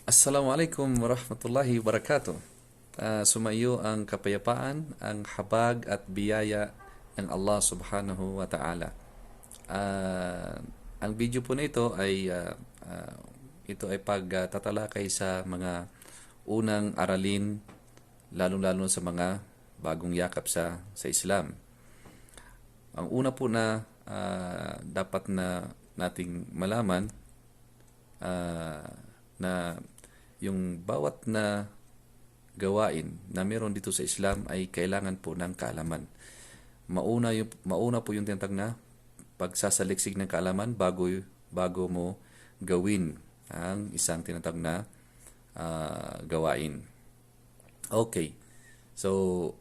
Assalamualaikum warahmatullahi wabarakatuh. Sumayo ang kapayapaan, ang habag at biyaya ng Allah subhanahu wa ta'ala. Ang video po na ito ay pagtatalakay sa mga unang aralin, lalo-lalo sa mga bagong yakap sa Islam. Ang una po na dapat na nating malaman na yung bawat na gawain na meron dito sa Islam ay kailangan po ng kaalaman. Mauna po yung tinatag na pagsasaliksik ng kaalaman bago mo gawin ang isang tinatag na gawain. Okay. So,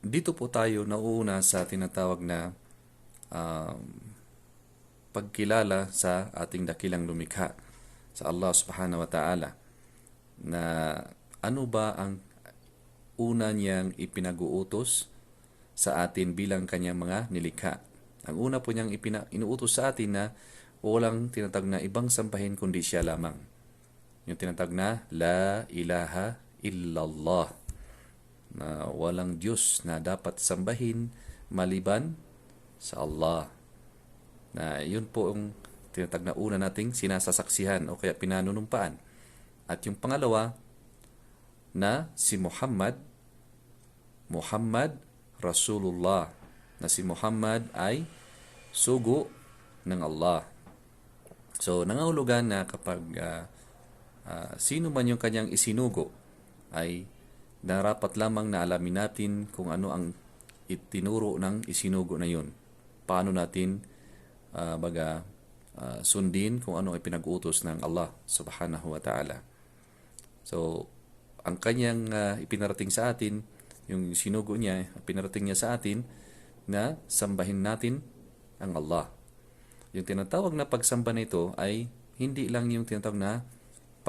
dito po tayo nauuna sa tinatawag na pagkilala sa ating dakilang lumikha, sa Allah subhanahu wa ta'ala, na ano ba ang una niyang ipinag-uutos sa atin bilang kanyang mga nilikha. Ang una po niyang inuutos sa atin na walang tinatag na ibang sambahin kundi siya lamang. Yung tinatag na La ilaha illallah, na walang Diyos na dapat sambahin maliban sa Allah. Na yun po ang tinatag na una nating sinasasaksihan o kaya pinanunumpaan. At yung pangalawa, na si Muhammad Rasulullah, na si Muhammad ay sugo ng Allah. So, nangahulugan na kapag sino man yung kanyang isinugo, ay narapat lamang na alamin natin kung ano ang itinuro ng isinugo na yun. Paano natin sundin kung ano ay pinag-utos ng Allah subhanahu wa ta'ala. So, ang kanyang ipinarating sa atin, yung sinugo niya, pinarating niya sa atin na sambahin natin ang Allah. Yung tinatawag na pagsamba na ito ay hindi lang yung tinatawag na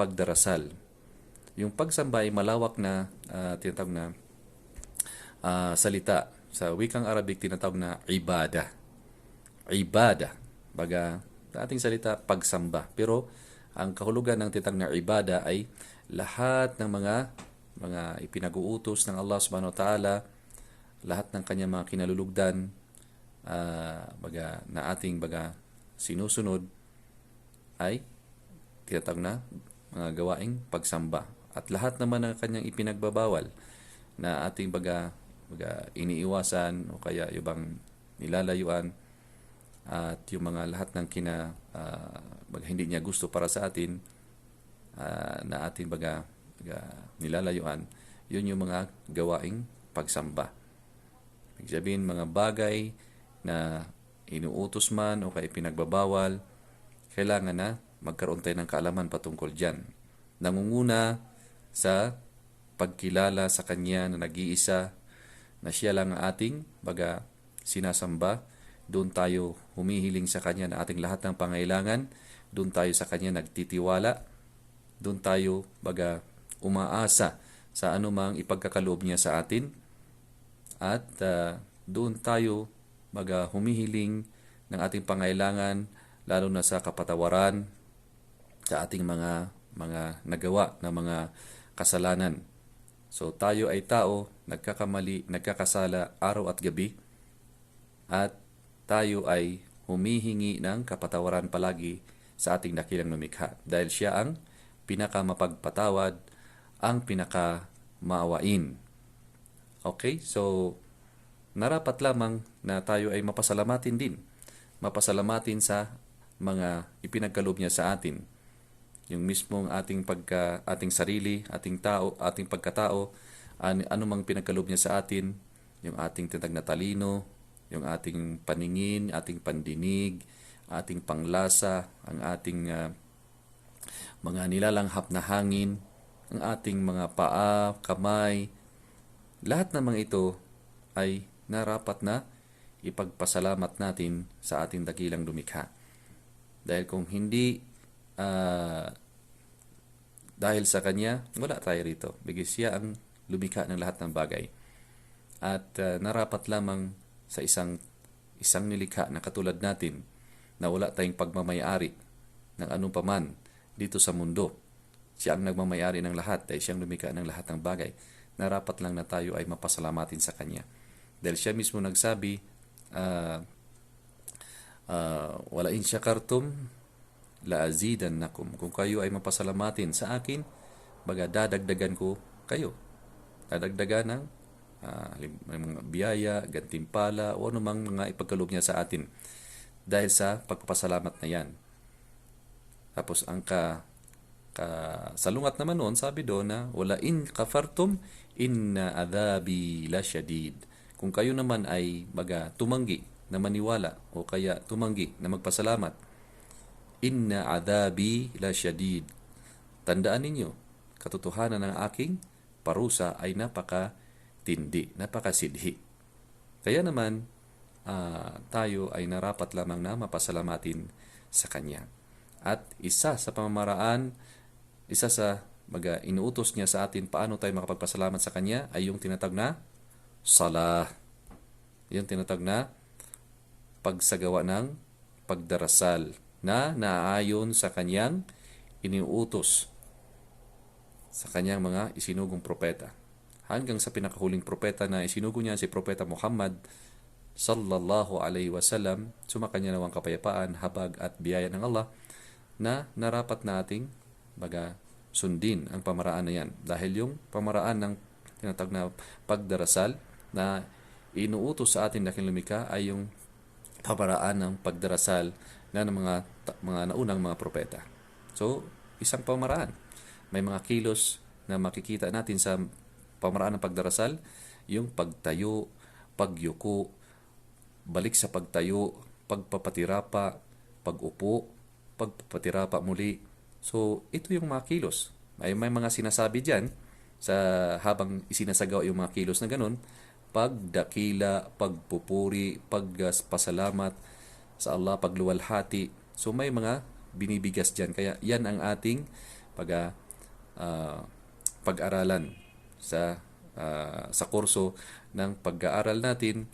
pagdarasal. Yung pagsamba ay malawak na tinatawag na salita. Sa wikang Arabic, tinatawag na ibadah. Ibadah. Baga, sa ating salita, pagsamba. Pero, ang kahulugan ng tinatawag na ibadah ay lahat ng mga ipinag-uutos ng Allah subhanahu wa ta'ala, lahat ng kanyang mga kinalulugdan, na ating sinusunod, ay tinatawag na mga gawaing pagsamba. At lahat naman ng kanyang ipinagbabawal na ating iniiwasan o kaya ibang nilalayuan, at yung mga lahat ng hindi niya gusto para sa atin, na ating nilalayuan, yun yung mga gawaing pagsamba. Ibig sabihin, mga bagay na inuutos man o kaya pinagbabawal, kailangan na magkaroon tayo ng kaalaman patungkol dyan. Nangunguna sa pagkilala sa Kanya na nag-iisa, na siya lang ang ating sinasamba. Doon tayo humihiling sa Kanya na ating lahat ng pangailangan. Doon tayo sa Kanya nagtitiwala. Doon tayo umaasa sa anumang ipagkakaloob niya sa atin. At doon tayo humihiling ng ating pangailangan, lalo na sa kapatawaran sa ating mga nagawa na mga kasalanan. So tayo ay tao, nagkakamali, nagkakasala araw at gabi, at tayo ay humihingi ng kapatawaran palagi sa ating dakilang lumikha, dahil siya ang pinakamapagpatawad, ang pinakamaawain. Okay? So, narapat lamang na tayo ay mapasalamatin din. Mapasalamatin sa mga ipinagkaloob niya sa atin. Yung mismong ating ating sarili, ating tao, ating pagkatao, anumang pinagkaloob niya sa atin, yung ating tinatag na talino, yung ating paningin, ating pandinig, ating panglasa, ang ating mga nilalanghap na hangin, ang ating mga paa, kamay, lahat ng mga ito ay narapat na ipagpasalamat natin sa ating dakilang lumikha. Dahil kung hindi dahil sa Kanya, wala tayo rito. Because siya ang lumikha ng lahat ng bagay. At narapat lamang sa isang nilikha na katulad natin, na wala tayong pagmamayari ng anong paman dito sa mundo. Siya ang nagmamayari ng lahat dahil siyang lumikha ng lahat ng bagay. Narapat lang na tayo ay mapasalamatin sa Kanya. Dahil siya mismo nagsabi, wala in syakartum la azidannakum. Kung kayo ay mapasalamatin sa akin, baga dadagdagan ko kayo. Dadagdagan ng mga biyaya, gantimpala, o anumang mga ipagkaloob niya sa atin. Dahil sa pagpapasalamat na yan. Tapos ang salungat naman noon, sabi doon na, wala in kafartum, inna adhabi la syadid. Kung kayo naman ay tumanggi na maniwala o kaya tumanggi na magpasalamat, inna adhabi la syadid. Tandaan ninyo, katotohanan ng aking parusa ay napakatindi, napakasidhi. Kaya naman, tayo ay narapat lamang na mapasalamatin sa Kanya. At isa sa inuutos niya sa atin paano tayo makapagpasalamat sa Kanya ay yung tinatag na salah. Yung tinatag na pagsagawa ng pagdarasal na naaayon sa Kanyang iniuutos sa Kanyang mga isinugong propeta. Hanggang sa pinakahuling propeta na isinugo niya si Propeta Muhammad sallallahu alaihi wasallam, sumakanya nawang kapayapaan, habag at biyaya ng Allah, na narapat nating sundin ang pamaraan na yan. Dahil yung pamaraan ng tinatag na pagdarasal na inuutos sa atin dakilang lumikha ay yung pamaraan ng pagdarasal na ng mga naunang mga propeta. So, isang pamaraan. May mga kilos na makikita natin sa pamaraan ng pagdarasal, yung pagtayo, pagyuko, balik sa pagtayo, pagpapatirapa, pag-upo, pagpapatirapa muli. So, ito yung mga kilos. May mga sinasabi dyan habang isinasagawa yung mga kilos na ganun, pagdakila, pagpupuri, pagpasalamat sa Allah, pagluwalhati. So, may mga binibigas dyan. Kaya yan ang ating pag-aralan sa kurso ng pag-aaral natin.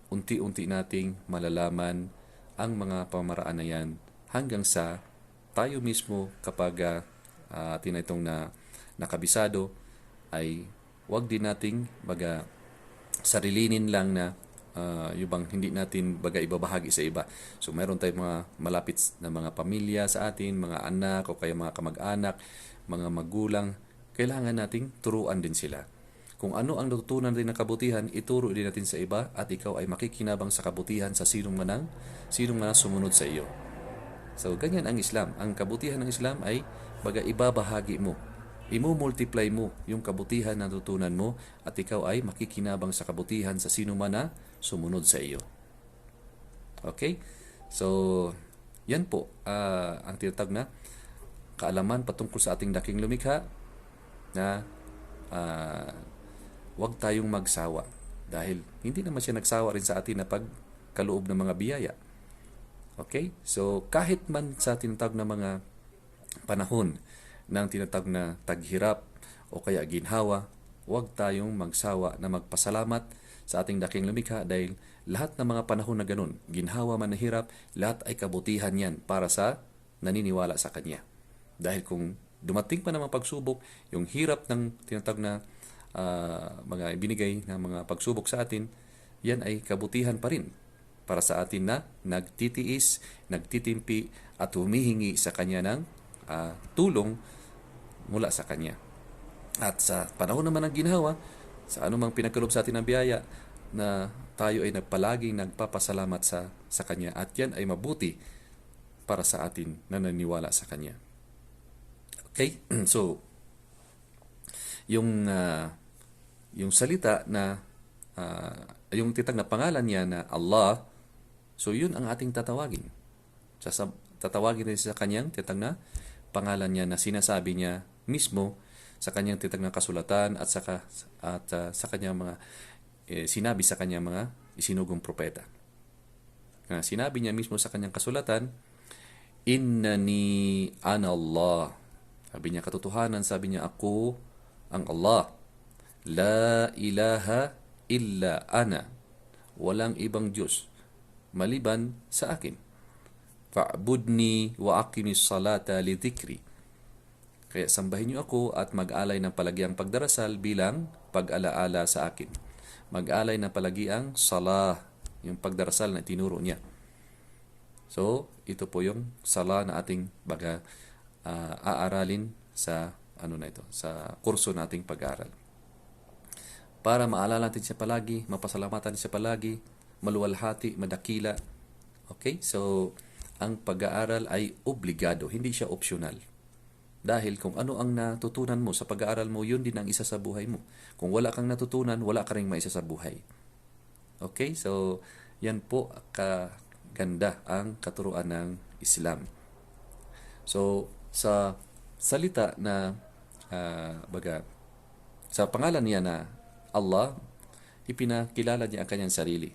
Unti-unti nating malalaman ang mga pamaraan na yan hanggang sa tayo mismo kapag tinatong na nakabisado ay wag din nating sarilinin lang na yung hindi natin ibabahagi sa iba. So meron tayong mga malapit na mga pamilya sa atin, mga anak o kaya mga kamag-anak, mga magulang, kailangan nating turuan din sila. Kung ano ang natutunan din ng kabutihan, ituro din natin sa iba at ikaw ay makikinabang sa kabutihan sa sinong man sumunod sa iyo. So, ganyan ang Islam. Ang kabutihan ng Islam ay ibabahagi mo. Imu-multiply mo yung kabutihan na natutunan mo at ikaw ay makikinabang sa kabutihan sa sino man na sumunod sa iyo. Okay? So, yan po ang tinatag na kaalaman patungkol sa ating daking lumikha na huwag tayong magsawa dahil hindi naman siya nagsawa rin sa atin na pagkaloob ng mga biyaya. Okay? So, kahit man sa tinatag na mga panahon ng tinatag na taghirap o kaya ginhawa, huwag tayong magsawa na magpasalamat sa ating daking lumikha dahil lahat ng mga panahon na ganun, ginhawa man na hirap, lahat ay kabutihan yan para sa naniniwala sa Kanya. Dahil kung dumating pa namang pagsubok, yung hirap ng tinatag na mga ibinigay na mga pagsubok sa atin, yan ay kabutihan pa rin para sa atin na nagtitiis, nagtitimpi at humihingi sa Kanya ng tulong mula sa Kanya. At sa panahon naman ng ginhawa, sa anumang pinagkaloob sa atin ng biyaya, na tayo ay palaging nagpapasalamat sa Kanya at yan ay mabuti para sa atin na naniniwala sa Kanya. Okay? So, yung salita na yung titag na pangalan niya na Allah, so yun ang ating tatawagin. Tatawagin rin sa Kanyang titag na pangalan niya na sinasabi niya mismo sa Kanyang titag na kasulatan at sa Kanyang mga sinabi sa Kanyang mga isinugong propeta. Sinabi niya mismo sa Kanyang kasulatan, Innani ana Allah. Sabi niya katotohanan, sabi niya ako ang Allah. La ilaha illa ana. Walang ibang Diyos maliban sa akin. Fa'budni wa aqimis salata li dhikri. Kaya sambahin niyo ako at mag-alay ng palagiang pagdarasal bilang pag-alaala sa akin. Mag-alay ng palagiang salah, yung pagdarasal na tinuro niya. So, ito po yung sala na ating aaralin sa sa kurso nating pag-aaral. Para maalala natin siya palagi, mapasalamatan siya palagi, maluwalhati, madakila. Okay? So, ang pag-aaral ay obligado, hindi siya optional. Dahil kung ano ang natutunan mo sa pag-aaral mo, yun din ang isa sa buhay mo. Kung wala kang natutunan, wala ka rin maisa sa buhay. Okay? So, yan po kaganda ang katuruan ng Islam. So, sa salita na sa pangalan niya na Allah, ipinakilala niya ang kanyang sarili.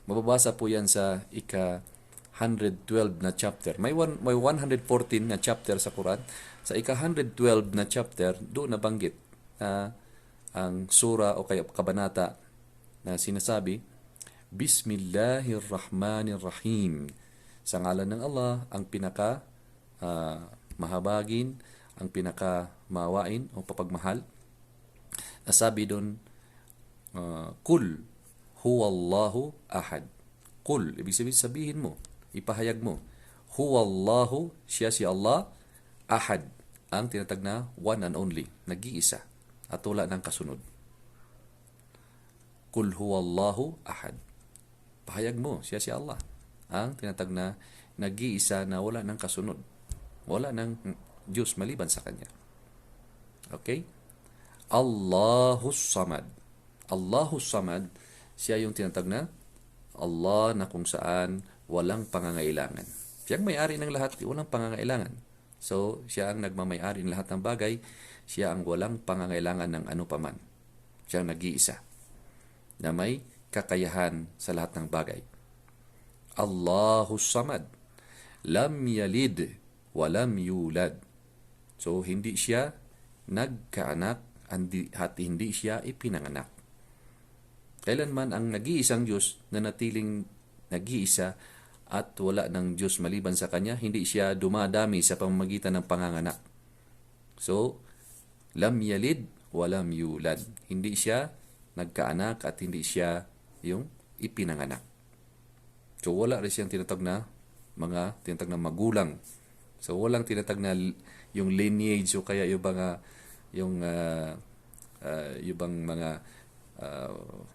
Mababasa po yan sa ika-112 na chapter. May 114 na chapter sa Quran. Sa ika-112 na chapter, doon nabanggit ang sura o kaya kabanata na sinasabi, Bismillahirrahmanirrahim. Sa ngalan ng Allah, ang pinaka mahabagin, ang pinaka maawain o papagmahal. Nasabi doon, Kul huwallahu ahad. Kul, ibig sabihin mo, ipahayag mo, huwallahu, siya si Allah, ahad, ang tinatag na one and only, nag-iisa, at wala ng kasunod. Kul huwallahu ahad. Pahayag mo, siya si Allah, ang tinatag na nag-iisa na wala ng kasunod. Wala ng Diyos maliban sa Kanya. Okay? Allahus Samad. Allahus Samad, siya yung tinatag na Allah na kung saan walang pangangailangan. Siya ang may-ari ng lahat, walang pangangailangan. So, siya ang nagmamay-ari ng lahat ng bagay, siya ang walang pangangailangan ng ano paman. Siya ang nag-iisa na may kakayahan sa lahat ng bagay. Allahus Samad. Lam yalid wa lam yulad. So, hindi siya nagkaanak at hindi siya ipinanganak. Kailanman ang nag-iisang Diyos na natiling nag-iisa at wala ng Diyos maliban sa Kanya, hindi siya dumadami sa pamamagitan ng panganganak. So, lam yalid wa lam yulad. Hindi siya nagkaanak at hindi siya yung ipinanganak. So, wala rin siyang tinatag na magulang. So, walang tinatag na yung lineage o kaya yung mga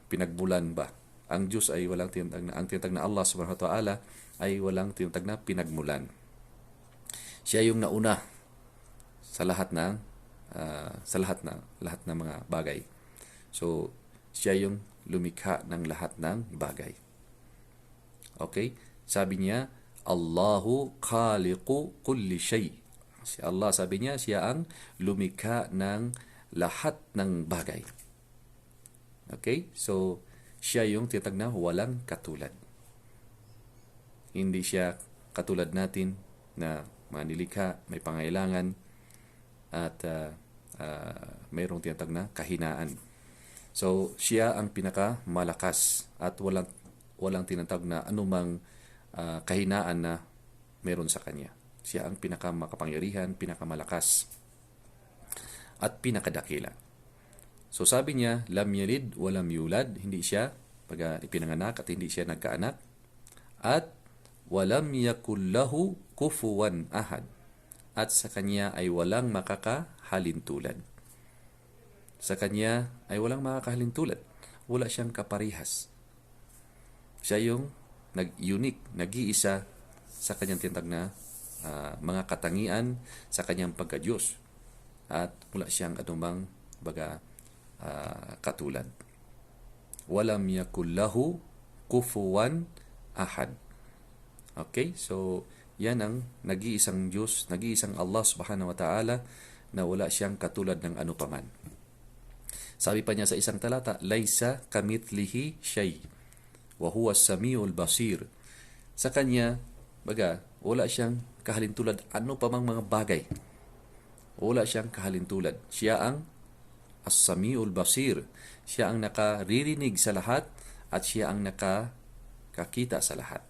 pinagmulan ba. Ang Diyos ay walang tinatag na, ang tinatag na Allah subhanahu wa ta'ala ay walang tinatag na pinagmulan. Siya yung nauna sa lahat ng mga bagay. So, siya yung lumikha ng lahat ng bagay. Okay? Sabi niya, Allahu khaliqu kulli shay. Si Allah, sabi niya, siya ang lumikha ng lahat ng bagay. Okay? So, siya yung tinatag na walang katulad. Hindi siya katulad natin na manilikha, may pangailangan, at mayroong tinatag na kahinaan. So, siya ang pinakamalakas at walang tinatag na anumang kahinaan na meron sa Kanya. Siya ang pinakamakapangyarihan, pinakamalakas, at pinakadakila. So sabi niya, lam yalid wa lam yulad, hindi siya ipinanganak at hindi siya nagkaanak. At walam yakul lahu kufuwan ahad. At sa Kanya ay walang makakahalintulad. Sa Kanya ay walang makakahalintulad. Wala siyang kaparihas. Siya yung unique, nag-iisa sa Kanyang tinatag na mga katangian, sa Kanyang pagka-Diyos. At wala siyang anumang katulad. Walam yakul lahu kufuwan ahad. Okay? So, yan ang nag-iisang Diyos, nag-iisang Allah subhanahu wa ta'ala na wala siyang katulad ng ano paman. Sabi pa niya sa isang talata, Laysa kamithlihi shay wa huwa as-sami'ul basir. Sa Kanya, wala siyang kahalintulad ano pa mang mga bagay. Wala siyang kahalintulad. Siya ang as-sami'ul basir. Siya ang nakaririnig sa lahat at siya ang nakakakita sa lahat.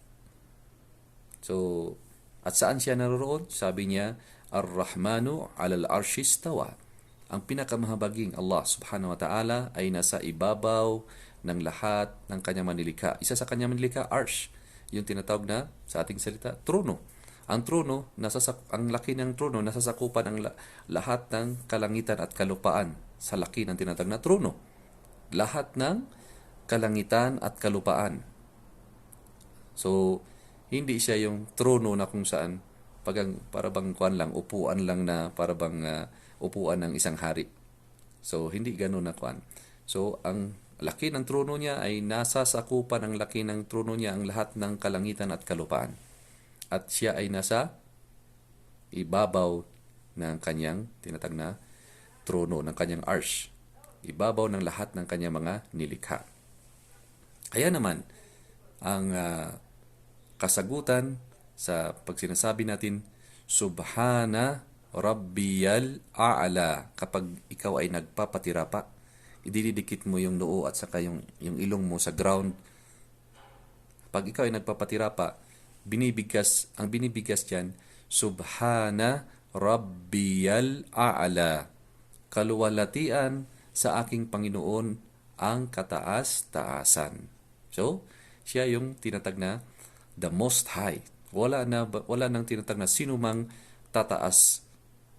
So, at saan siya naroroon? Sabi niya, Ar-Rahmanu 'alal 'arsy istawa. Ang pinakamahabaging Allah subhanahu wa ta'ala ay nasa ibabaw ng lahat ng kanyang manilika. Isa sa kanyang manilika, arsh. Yung tinatawag na, sa ating salita, trono. Ang trono, ang laki ng trono, nasasakupan ang lahat ng kalangitan at kalupaan sa laki ng tinatawag na trono. Lahat ng kalangitan at kalupaan. So, hindi siya yung trono na kung saan para bang kuan lang, upuan lang na para bang upuan ng isang hari. So, hindi ganun na kuan. So, ang laki ng trono niya ay nasa sakupan ng laki ng trono niya ang lahat ng kalangitan at kalupaan. At siya ay nasa ibabaw ng kanyang tinatag na trono, ng kanyang arsh. Ibabaw ng lahat ng kanyang mga nilikha. Kaya naman, ang kasagutan sa pag sinasabi natin, Subhana Rabbiyal A'la, kapag ikaw ay nagpapatira pa, ididikit mo yung noo at saka yung ilong mo sa ground. Pag ikaw ay nagpapatira pa, ang binibigkas dyan, Subhana Rabbiyal A'la, kaluwalhatian sa aking Panginoon ang kataas-taasan. So, siya yung tinatag na the Most High. Wala nang tinatag na sino mang tataas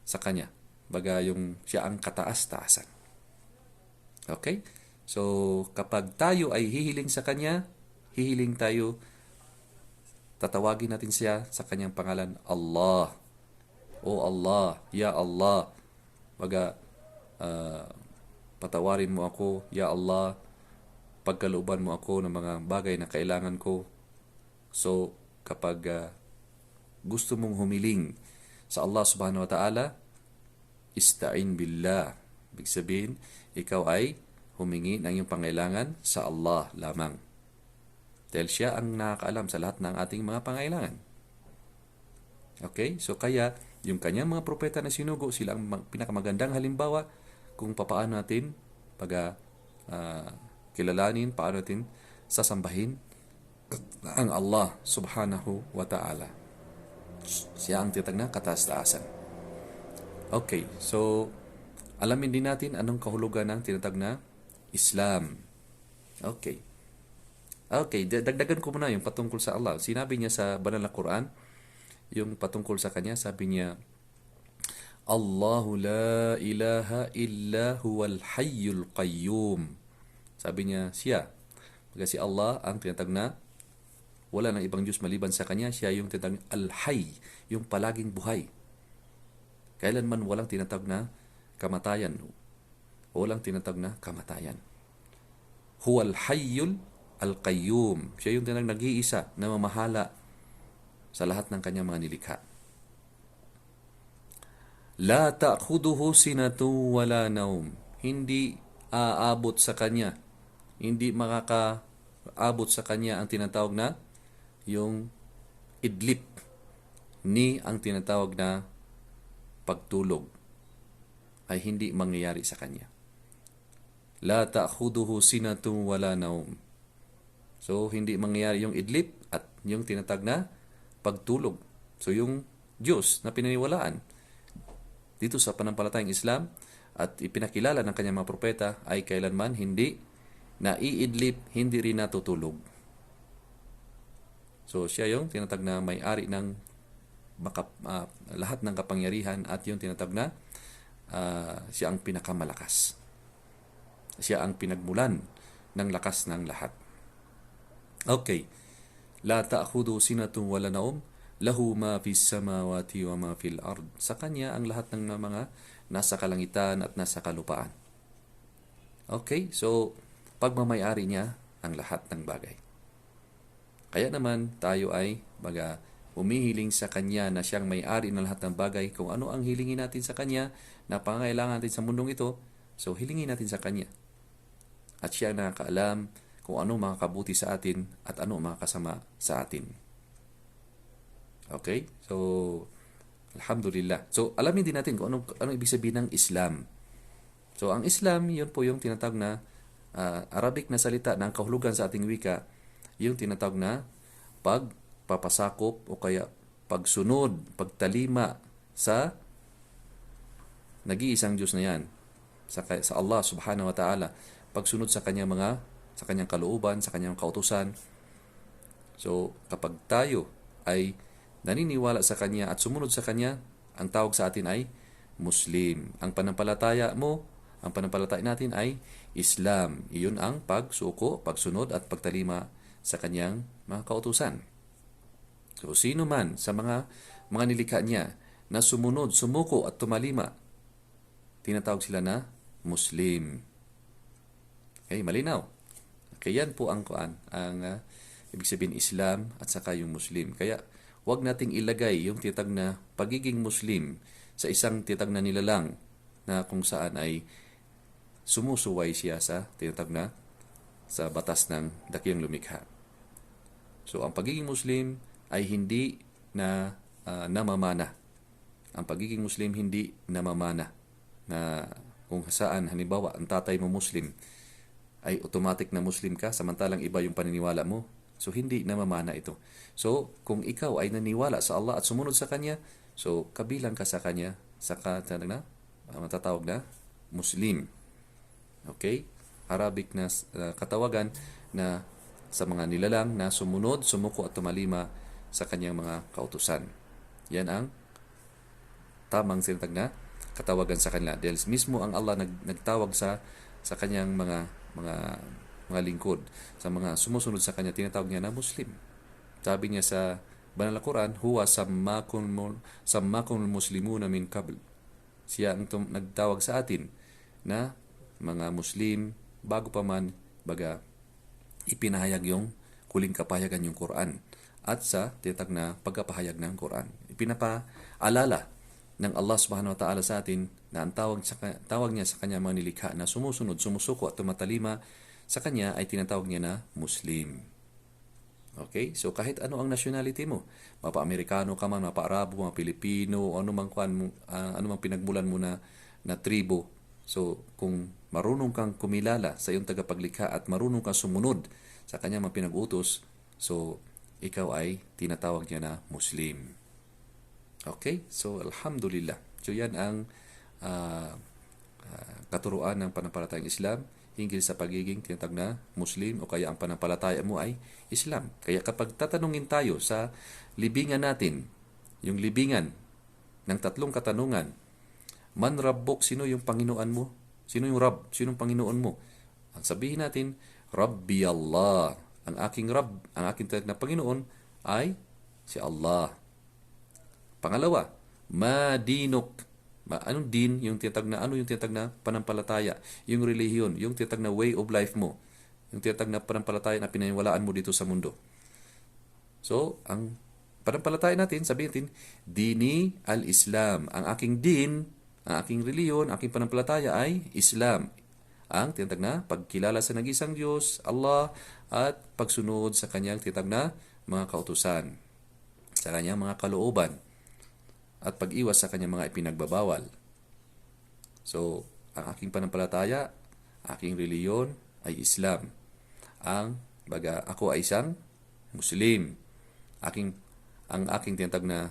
sa kanya. Baga yung siya ang kataas-taasan. Okay? So, kapag tayo ay hihiling sa kanya, hihiling tayo, tatawagin natin siya sa kanyang pangalan, Allah. O Allah, Ya Allah. Baga, patawarin mo ako, Ya Allah. Pagkalooban mo ako ng mga bagay na kailangan ko. So, kapag gusto mong humiling sa Allah subhanahu wa ta'ala, ista'in billah. Ibig sabihin, ikaw ay humingi ng iyong pangailangan sa Allah lamang. Dahil siya ang nakakaalam sa lahat ng ating mga pangailangan. Okay? So, kaya, yung kanyang mga propeta na sinugo, sila ang pinakamagandang halimbawa kung paano natin kilalanin, paano natin sasambahin ang Allah subhanahu wa ta'ala. Siya ang tinatag na kataas-taasan. Okay, so alamin din natin anong kahulugan ng tinatag na Islam. Okay, dagdagan ko muna yung patungkol sa Allah. Sinabi niya sa banal na Quran, yung patungkol sa kanya, sabi niya, Allahu la ilaha illa huwal hayyul qayyum. Sabi niya, siya. Kasi Allah ang tinatag na wala nang ibang Diyos maliban sa kanya. Siya yung tinatag na Al-Hayy, yung palaging buhay. Kailanman walang tinatag na kamatayan. Walang tinatag na kamatayan. Huwal hayyul al-qayyum. Siya yung tinatag nag-iisa na mamahala sa lahat ng kanyang mga nilikha. La ta'khuduhu sinatu wala naum. Hindi aabot sa kanya. Hindi makakaabot sa kanya ang tinatawag na yung idlip ni ang tinatawag na pagtulog ay hindi mangyayari sa kanya. La ta'khuduhu sinatun wala naum. So, hindi mangyayari yung idlip at yung tinatawag na pagtulog. So, yung Diyos na pinaniwalaan dito sa panampalatayang Islam at ipinakilala ng kanyang mga propeta ay kailanman hindi naiidlip, hindi rin natutulog. So, siya yung tinatag na may-ari ng lahat ng kapangyarihan at yung tinatag na siya ang pinakamalakas. Siya ang pinagmulan ng lakas ng lahat. Okay. La ta'khudu sinatun wala naum, lahu ma fis samawati wa ma fil ard. Sa kanya ang lahat ng mga nasa kalangitan at nasa kalupaan. Okay? So, pagmamayari niya ang lahat ng bagay. Kaya naman tayo ay humihiling sa Kanya na siyang may-ari ng lahat ng bagay. Kung ano ang hilingin natin sa Kanya na pangangailangan natin sa mundong ito, so hilingin natin sa Kanya. At siya ang nakakaalam kung ano makakabuti sa atin at ano makakasama sa atin. Okay? So, alhamdulillah. So, alamin din natin kung ano ibig sabihin ng Islam. So, ang Islam, yun po yung tinatawag na Arabic na salita na ang kahulugan sa ating wika, yung tinatawag na pagpapasakop o kaya pagsunod, pagtalima sa nag-iisang Diyos na yan, sa Allah subhanahu wa ta'ala, pagsunod sa sa kanyang kalooban, sa kanyang kautusan. So, kapag tayo ay naniniwala sa kanya at sumunod sa kanya, ang tawag sa atin ay Muslim. Ang panampalataya natin ay Islam. Iyon ang pagsuko, pagsunod at pagtalima sa kanyang mga kautusan. So, sino man sa mga nilikha niya na sumunod, sumuko at tumalima, tinatawag sila na Muslim. Okay, malinaw. Kaya yan po ang ibig sabihin Islam at saka yung Muslim. Kaya huwag nating ilagay yung titag na pagiging Muslim sa isang titag na nilalang na kung saan ay sumusuway siya sa tinatag na sa batas ng dakilang lumikha. So, ang pagiging Muslim ay hindi na namamana. Ang pagiging Muslim hindi namamana. Na kung saan, halimbawa, ang tatay mo Muslim, ay automatic na Muslim ka, samantalang iba yung paniniwala mo. So, hindi namamana ito. So, kung ikaw ay naniwala sa Allah at sumunod sa Kanya, so, kabilang ka sa Kanya, matatawag na Muslim. Okay? Arabic na katawagan na sa mga nilalang na sumunod, sumuko at tumalima sa Kanyang mga kautusan. Yan ang tamang sinatag na katawagan sa kanila. Dahil mismo ang Allah nagtawag sa Kanyang mga lingkod, sa mga sumusunod sa Kanya, tinatawag niya na Muslim. Sabi niya sa Banal na Quran, huwa sammakumul muslimuna min qabl. Siya ang nagtawag sa atin na mga Muslim bago pa man ipinahayag yung huling kapahayagan yung Quran at sa tinatawag na pagkapahayag ng Quran. Ipinapaalala ng Allah subhanahu wa ta'ala sa atin na ang tawag niya sa kanya mga nilikha na sumusunod, sumusuko at tumatalima sa kanya ay tinatawag niya na Muslim. Okay? So kahit ano ang nationality mo, mapa-Amerikano ka man, mapa-Arabo, mapa-Pilipino, ano mang pinagmulan mo na tribo. So kung marunong kang kumilala sa iyong tagapaglikha at marunong kang sumunod sa kanya mga pinag-utos, so ikaw ay tinatawag niya na Muslim. Okay? So, alhamdulillah. So, yan ang katuruan ng panampalatayang Islam hinggil sa pagiging tinatawag na Muslim o kaya ang panampalataya mo ay Islam. Kaya kapag tatanungin tayo sa libingan natin, yung libingan ng tatlong katanungan, Man Rabbuk, sino yung Panginoon mo? Sino yung Rabb? Sino yung Panginoon mo? Ang sabihin natin, Rabbi Allah. Ang aking Rabb, ang aking tinatawag na Panginoon ay si Allah. Pangalawa, ma dinuk. Anong din? Yung ano yung tinatag na panampalataya? Yung relihiyon, yung tinatag na way of life mo. Yung tinatag na panampalataya na pinaniwalaan mo dito sa mundo. So, ang panampalataya natin, sabihin natin, dini al-Islam. Ang aking din, ang aking relihiyon, aking panampalataya ay Islam. Ang tinatag na pagkilala sa nag-isang Diyos, Allah, at pagsunod sa kanyang tinatag na mga kautusan, sa kanyang mga kalooban, at pag-iwas sa kanyang mga ipinagbabawal. So, ang aking panampalataya, aking reliyon ay Islam. Ako ay isang Muslim. Ang aking tinatag na,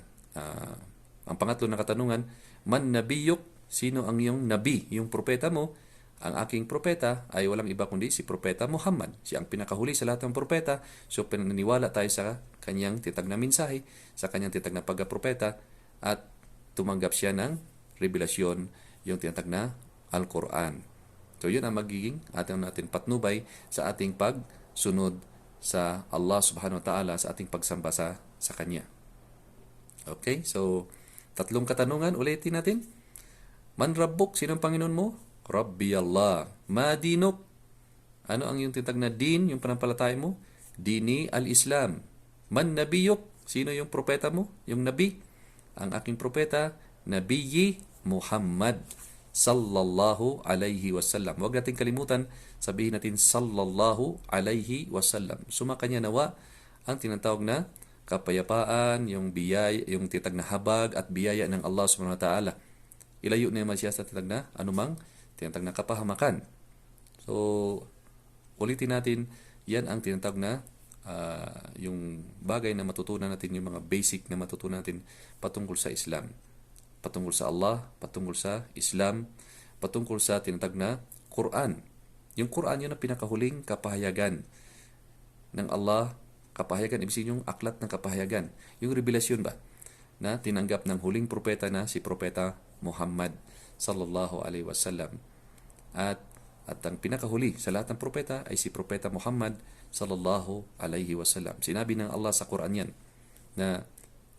ang pangatlo na katanungan, man nabiyuk, sino ang iyong nabi, yung propeta mo? Ang aking propeta ay walang iba kundi si Propeta Muhammad. Siya ang pinakahuli sa lahat ng propeta. So, pinaniwala tayo sa kanyang tinatag na mensahe, sa kanyang tinatag na pagkapropeta, at tumanggap siya ng revelasyon, yung tinatag na Al-Quran. So, yun ang magiging natin patnubay sa ating pagsunod sa Allah subhanahu wa ta'ala, sa ating pagsamba sa Kanya. Okay? So, tatlong katanungan, ulitin natin. Man Rabbuk, sino ang Panginoon mo? Rabbi Allah. Ma dinuk, ano ang yung tinatag na din, yung panampalataya mo? Dini al-Islam. Man nabiyuk, sino yung propeta mo? Yung nabi? Ang aking propeta, Nabiyyi Muhammad sallallahu alaihi wasallam. Huwag natin kalimutan, sabihin natin sallallahu alaihi wasallam. Sumakanya nawa ang tinatawag na kapayapaan, yung biyaya, yung tinatag na habag at biyaya ng Allah subhanahu wa ta'ala. Ilayo na naman siya sa tinatag na anumang tinatag na kapahamakan. So, ulitin natin, yan ang tinatawag na yung bagay na matutunan natin, yung mga basic na matutunan natin patungkol sa Islam. patungkol sa Allah, patungkol sa Islam, patungkol sa tinatag na Quran. Yung Quran yun ang pinakahuling kapahayagan ng Allah. Kapahayagan, ibig sabihin yung aklat ng kapahayagan. Yung revelasyon ba na tinanggap ng huling propeta na si Propeta Muhammad sallallahu alaihi wasallam. At ang pinakahuli sa lahat ng propeta ay si Propeta Muhammad sallallahu alaihi wasallam. Sinabi ng Allah sa Quran yan na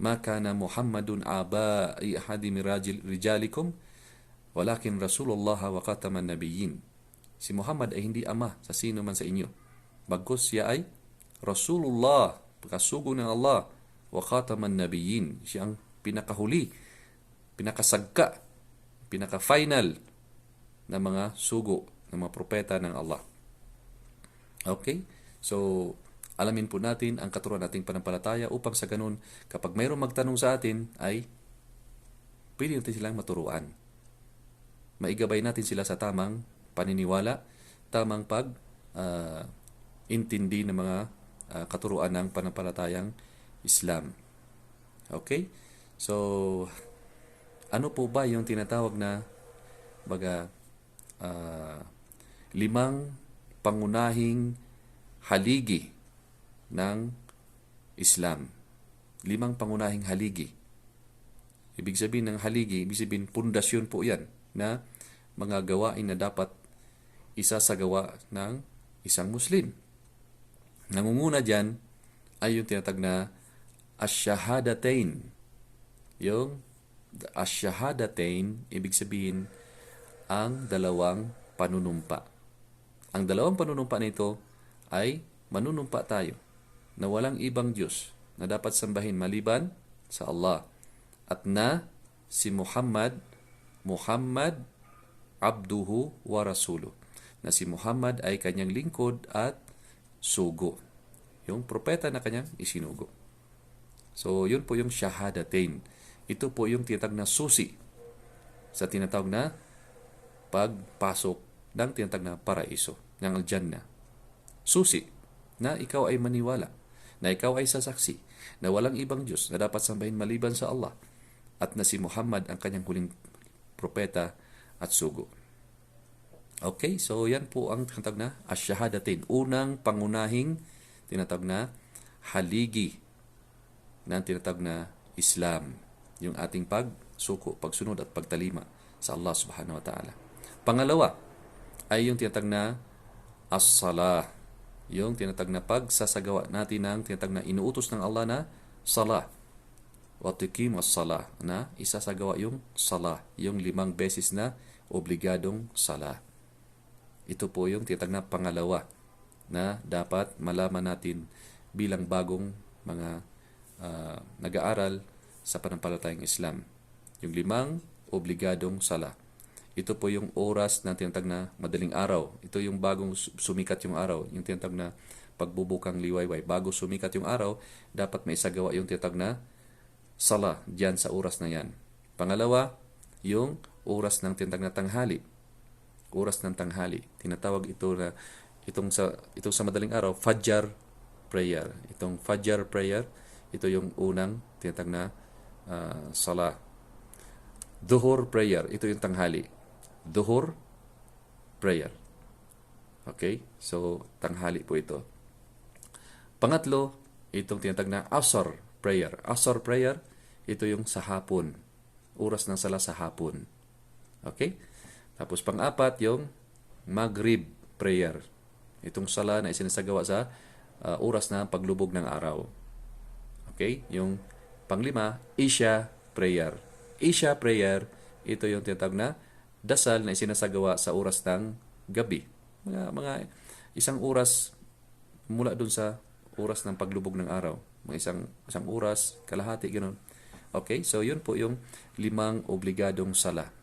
ma kana Muhammadun aba ahadi min rijalikum walakin Rasulullah wa khataman nabiyyin. Si Muhammad ay hindi ama sa sino man sa inyo. Bagkus siya ay Rasulullah, pagkasugo ng Allah, wa khataman nabiyyin. Siya ang pinakahuli, pinakasagka, pinaka-final na mga sugo ng mga propeta ng Allah. Okay? So, alamin po natin ang katuruan nating panampalataya upang sa ganun, kapag mayroong magtanong sa atin, ay pwede natin silang maturuan. Maigabay natin sila sa tamang paniniwala, tamang intindi ng mga katuruan ng panampalatayang Islam. Okay? So, ano po ba yung tinatawag na limang pangunahing haligi ng Islam? Limang pangunahing haligi. Ibig sabihin ng haligi, ibig sabihin pundasyon po yan na mga gawain na dapat isasagawa ng isang Muslim. Nangunguna dyan ay yung tinatag na ash-shahadatain. Yung ash-shahadatain, ibig sabihin ang dalawang panunumpa. Ang dalawang panunumpa nito ay manunumpa tayo na walang ibang Diyos na dapat sambahin maliban sa Allah at na si Muhammad abduhu wa rasuluh, na si Muhammad ay kanyang lingkod at sugo, yung propeta na kanyang isinugo. So, yun po yung shahadatain. Ito po yung tinatawag na susi sa tinatawag na pagpasok ng tinatawag na paraiso, ng Al-Jannah. Susi na ikaw ay maniwala, na ikaw ay sasaksi, na walang ibang Diyos na dapat sambahin maliban sa Allah, at na si Muhammad ang kanyang huling propeta at sugo. Okay, so yan po ang tinatawag na ash-shahadatain. Unang pangunahing tinatawag na haligi ng tinatawag na Islam. Yung ating pagsuko, pagsunod at pagtalima sa Allah subhanahu wa ta'ala. Pangalawa ay yung tinatawag na as-salah. Yung tinatawag na pagsasagawa natin ng tinatawag na inuutos ng Allah na salah. Wa tuqim as-salah, na isasagawa yung salah, yung 5 beses na obligadong salah. Ito po yung tinatawag na pangalawa na dapat malaman natin bilang bagong mga nag-aaral sa panampalatayang Islam. Yung 5 obligadong salah. Ito po yung oras na tinatawag na madaling araw. Ito yung bagong sumikat yung araw, yung tinatawag na pagbubukang liwayway. Bago sumikat yung araw, dapat may isagawa yung tinatawag na salah diyan sa oras na yan. Pangalawa, yung oras ng tinatawag na tanghali. Oras ng tanghali. Tinatawag ito na itong sa madaling araw, Fajr prayer. Itong Fajr prayer, ito yung unang tinatawag na salah. Dhuhr prayer, ito yung tanghali. Dhuhr prayer. Okay? So, tanghali po ito. Pangatlo, itong tinatawag na Asr prayer. Asr prayer, ito yung sa hapon. Oras ng sala sa hapon. Okay? Tapos pang-apat, yung Maghrib prayer. Itong sala na isinasagawa sa oras na paglubog ng araw. Okay? Yung panglima, Isha prayer. Isha prayer, ito yung tinatawag na dasal na isinasagawa sa oras ng gabi. Mga isang oras mula dun sa oras ng paglubog ng araw. Mga isang oras, kalahati, gano'n. Okay? So, yun po yung 5 obligadong sala.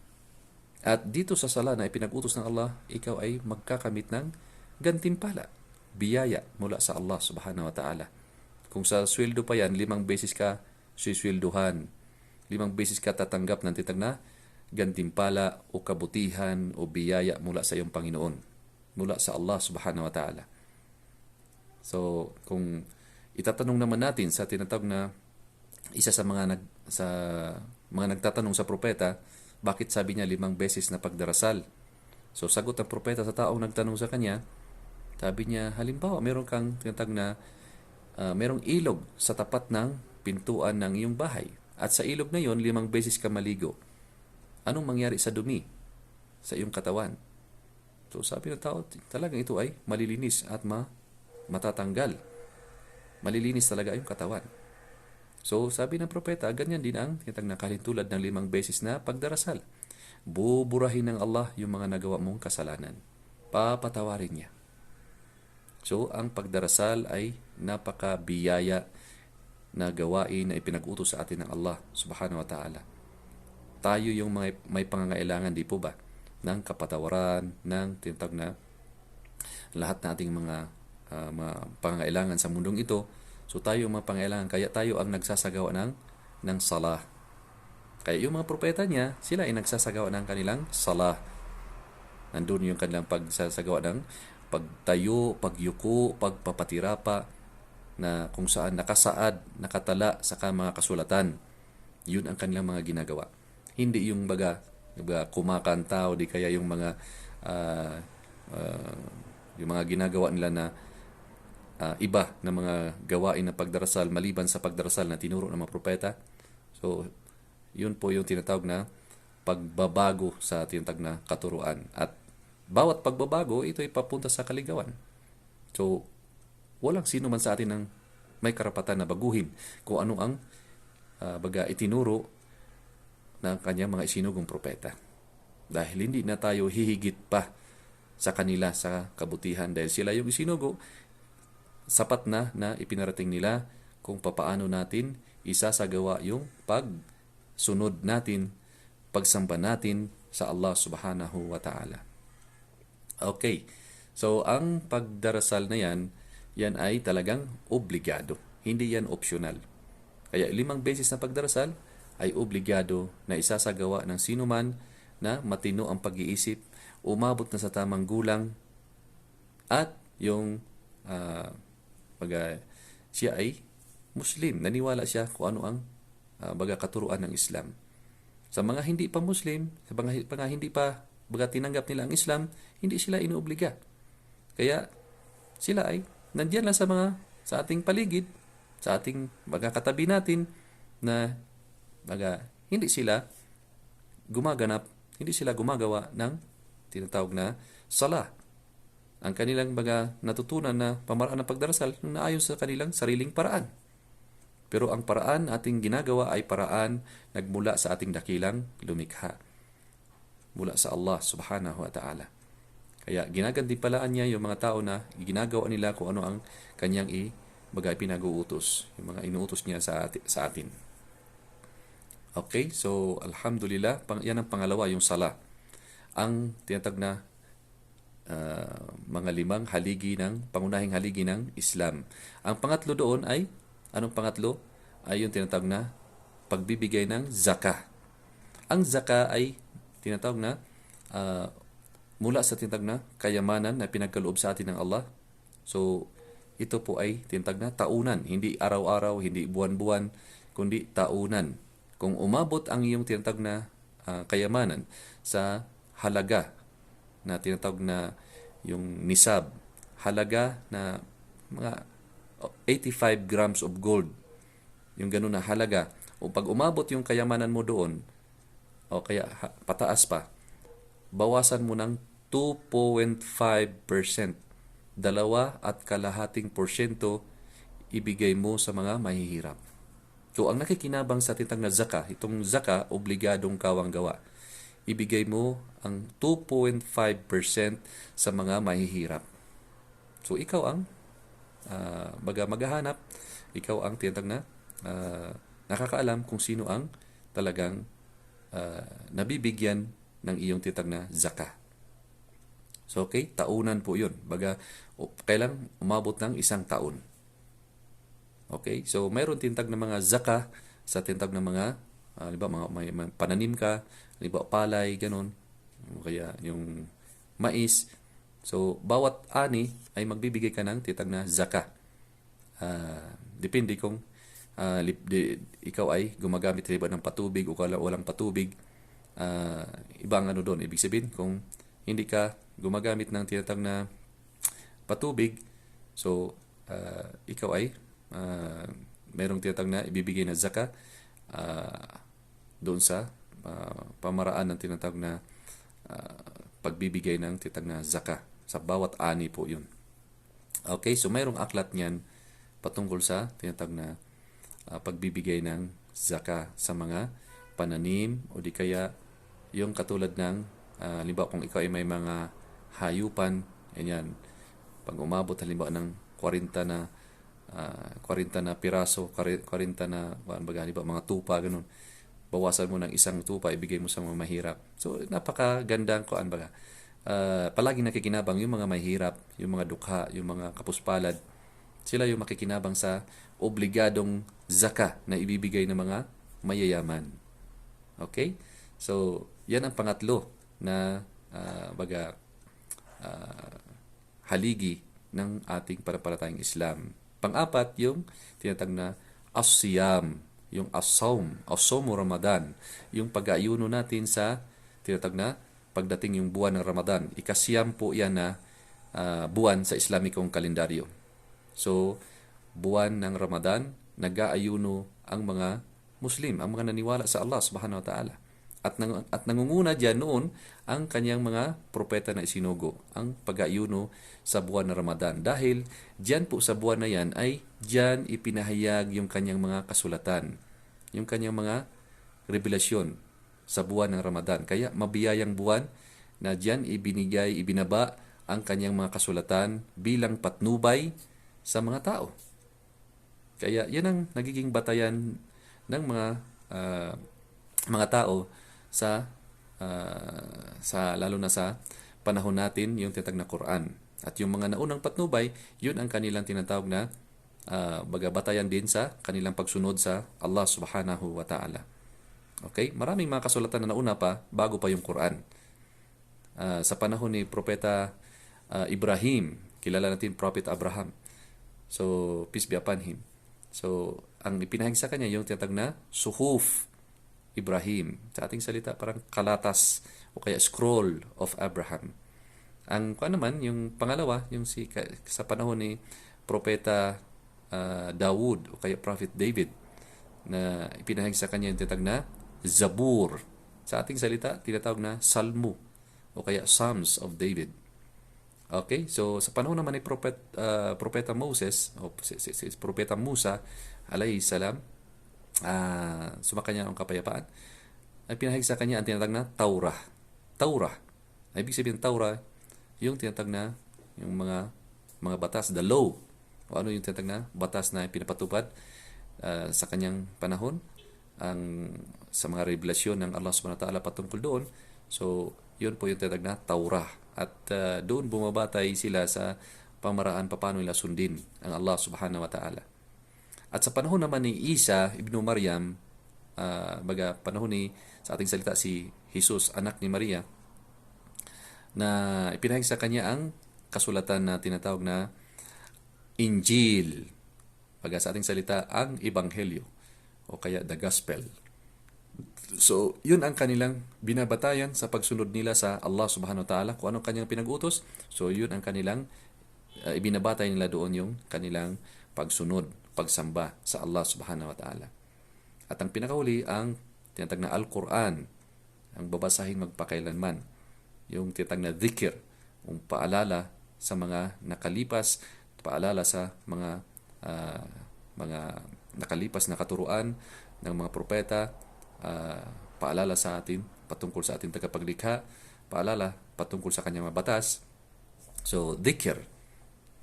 At dito sa sala na ipinag-utos ng Allah, ikaw ay magkakamit ng gantimpala, biyaya mula sa Allah subhanahu wa ta'ala. Kung sa sweldo pa yan, 5 beses ka siswelduhan. 5 beses ka tatanggap ng tinatawag na gantimpala o kabutihan o biyaya mula sa iyong Panginoon, mula sa Allah subhanahu wa ta'ala. So, kung itatanong naman natin sa tinatawag na isa sa mga mga nagtatanong sa propeta, bakit sabi niya 5 beses na pagdarasal? So sagot ng propeta sa taong nagtanong sa kanya, sabi niya, halimbawa, meron kang tinatag na merong ilog sa tapat ng pintuan ng iyong bahay. At sa ilog na yon, 5 beses ka maligo. Anong mangyari sa dumi sa iyong katawan? So sabi ng tao, talagang ito ay malilinis at matatanggal. Malilinis talaga yung katawan. So sabi ng propeta, ganyan din ang tinatag na kalintulad ng 5 beses na pagdarasal. Buburahin ng Allah yung mga nagawa mong kasalanan. Papatawarin niya. So, ang pagdarasal ay napakabiyaya na gawain na ipinag-utos sa atin ng Allah subhanahu wa ta'ala. Tayo yung may pangangailangan, di po ba? Ng kapatawaran, ng tinatawag na lahat nating mga pangangailangan sa mundong ito. So, tayo yung mga pangangailangan. Kaya tayo ang nagsasagawa ng salah. Kaya yung mga propeta niya, sila ay nagsasagawa ng kanilang salah. Nandun yung kanilang pagsasagawa ng pagtayo, pagyuko, pagpapatirapa, na kung saan nakasaad, nakatala sa mga kasulatan. Yun ang kanilang mga ginagawa. Hindi yung kumakanta o di kaya yung mga ginagawa nila na iba na mga gawain na pagdarasal maliban sa pagdarasal na tinuro ng mga propeta. So, yun po yung tinatawag na pagbabago sa tinatawag na katuruan. At bawat pagbabago, ito ay papunta sa kaligawan. So, walang sino man sa atin ang may karapatan na baguhin kung ano ang itinuro ng kanyang mga isinugong propeta. Dahil hindi na tayo hihigit pa sa kanila sa kabutihan dahil sila yung isinugo, sapat na ipinarating nila kung papaano natin isasagawa yung pagsunod natin, pagsamba natin sa Allah subhanahu wa ta'ala. Okay. So, ang pagdarasal na yan ay talagang obligado. Hindi yan optional. Kaya 5 beses na pagdarasal ay obligado na isasagawa ng sino man na matino ang pag-iisip, umabot na sa tamang gulang, at yung siya ay Muslim. Naniwala siya kung ano ang katuruan ng Islam. Sa mga hindi pa Muslim, sa mga hindi pa tinanggap nila ang Islam, hindi sila inuobliga. Kaya sila ay nandiyan lang sa ating paligid, sa ating katabi natin na hindi sila gumagawa ng tinatawag na salah. Ang kanilang natutunan na pamaraan ng pagdarasal naayon sa kanilang sariling paraan. Pero ang paraan ating ginagawa ay paraan nagmula sa ating dakilang lumikha. Mula sa Allah subhanahu wa ta'ala. Kaya ginagantimpalaan niya yung mga tao na ginagawa nila kung ano ang kanyang pinag-uutos. Yung mga inuutos niya sa atin. Okay, so alhamdulillah, yan ang pangalawa, yung sala. Ang tinatag na mga 5 haligi pangunahing haligi ng Islam. Ang pangatlo doon ay, anong pangatlo? Ay yung tinatawag na pagbibigay ng zakah. Ang zakah ay tinatawag na mula sa tinatawag na kayamanan na pinagkaloob sa atin ng Allah. So, ito po ay tinatawag na taunan. Hindi araw-araw, hindi buwan-buwan, kundi taunan. Kung umabot ang iyong tinatawag na kayamanan sa halaga na tinatawag na yung nisab, halaga na mga 85 grams of gold, yung ganun na halaga, o pag umabot yung kayamanan mo doon, o kaya pataas pa, bawasan mo ng 2.5%, 2.5% ibigay mo sa mga mahihirap. So, ang nakikinabang sa tinatawag na zakah, itong zakah, obligadong kawang gawa. Ibigay mo ang 2.5% sa mga mahihirap. So, ikaw ang maghahanap, ikaw ang tinatawag na nakakaalam kung sino ang talagang nabibigyan ng iyong tinatawag na zakah. So, okay, taunan po yun. Kailang umabot ng 1 taon. Okay, so mayroon tinatawag na mga zakah sa tinatawag na mga, may pananim ka, palay, ganun. Kaya yung mais. So, bawat ani ay magbibigay ka ng tinatawag na zakah. Depende kung ikaw ay gumagamit halimbawa ng patubig o walang patubig, ibang ano doon. Ibig sabihin, kung hindi ka gumagamit ng tinatawag na patubig, so ikaw ay mayroong tinatawag na ibibigay na zaka doon sa pamaraan ng tinatawag na pagbibigay ng tinatawag na zaka. Sa bawat ani po yun. Okay, so mayroong aklat niyan patungkol sa tinatawag na pagbibigay ng zaka sa mga pananim o di kaya yung katulad ng halimbawa kung ikaw ay may mga hayupan, ganyan, pag umabot halimbawa ng 40 na piraso, 40 na halimbawa mga tupa, ganun, bawasan mo ng isang tupa, ibigay mo sa mga mahirap. So napakagandang kuan baga. Palaging nakikinabang yung mga mahirap, yung mga dukha, yung mga kapuspalad. Sila yung makikinabang sa obligadong zaka na ibibigay ng mga mayayaman. Okay? So, yan ang pangatlo na haligi ng ating panampalatayang Islam. Pang-apat, yung tinatag na as-siyam, yung as-sawmu Ramadan, yung pag-aayuno natin sa tinatag na pagdating yung buwan ng Ramadan. Ikasiyam po yan na buwan sa Islamikong kalendaryo. So, buwan ng Ramadan, nag-aayuno ang mga Muslim, ang mga naniwala sa Allah subhanahu wa ta'ala. At nangunguna dyan noon ang kanyang mga propeta na isinugo, ang pag-aayuno sa buwan ng Ramadan. Dahil dyan po sa buwan na yan ay dyan ipinahayag yung kanyang mga kasulatan, yung kanyang mga revelasyon sa buwan ng Ramadan. Kaya mabiyayang buwan na dyan ibinaba ang kanyang mga kasulatan bilang patnubay sa mga tao. Kaya yan ang nagiging batayan ng mga tao sa lalo na sa panahon natin, yung tinatawag na Quran. At yung mga naunang patnubay, yun ang kanilang tinatawag na batayan din sa kanilang pagsunod sa Allah subhanahu wa ta'ala. Okay? Maraming mga kasulatan na nauna pa bago pa yung Quran. Sa panahon ni Propeta Ibrahim, kilala natin Prophet Abraham. So, peace be upon him. So, ang ipinahing sa kanya yung tinatawag na Suhuf Ibrahim. Sa ating salita, parang kalatas o kaya scroll of Abraham. Ang naman, yung pangalawa, yung sa panahon ni Propeta Dawood o kaya Prophet David, na ipinahing sa kanya yung tinatawag na Zabur. Sa ating salita, tinatawag na Salmo o kaya Psalms of David. Okay, so sa panahon naman ni Propeta Moses o Propeta Musa alayhi salam, sumakanya ang kapayapaan, ay pinahig sa kanya ang tinatag na Taurah. Taurah, ibig sabihin Taurah, yung tinatag na yung mga batas, the law, o ano yung tinatag na batas na pinapatupad sa kanyang panahon, sa mga revelasyon ng Allah subhanahu wa ta'ala patungkol doon. So yun po yung tinatag na Taurah. At doon bumabatay sila sa pamaraan paano nila sundin ang Allah subhanahu wa ta'ala. At sa panahon naman ni Isa ibn Maryam, panahon ni, sa ating salita, si Jesus, anak ni Maria, na ipinahing sa kanya ang kasulatan na tinatawag na Injil. Sa ating salita, ang Ebanghelyo o kaya the Gospel. So, yun ang kanilang binabatayan sa pagsunod nila sa Allah subhanahu wa ta'ala, kung anong kanyang pinag-utos. So, yun ang kanilang ibinabatay nila doon, yung kanilang pagsunod, pagsamba sa Allah subhanahu wa ta'ala. At ang pinakahuli, ang tinatag na Al-Quran, ang babasahin magpakailanman. Yung tinatag na dhikr, yung paalala sa mga nakalipas, paalala sa mga nakalipas na katuruan ng mga propeta, paalala sa atin patungkol sa ating tagapaglikha, paalala patungkol sa kanyang mga batas. So, dhikr,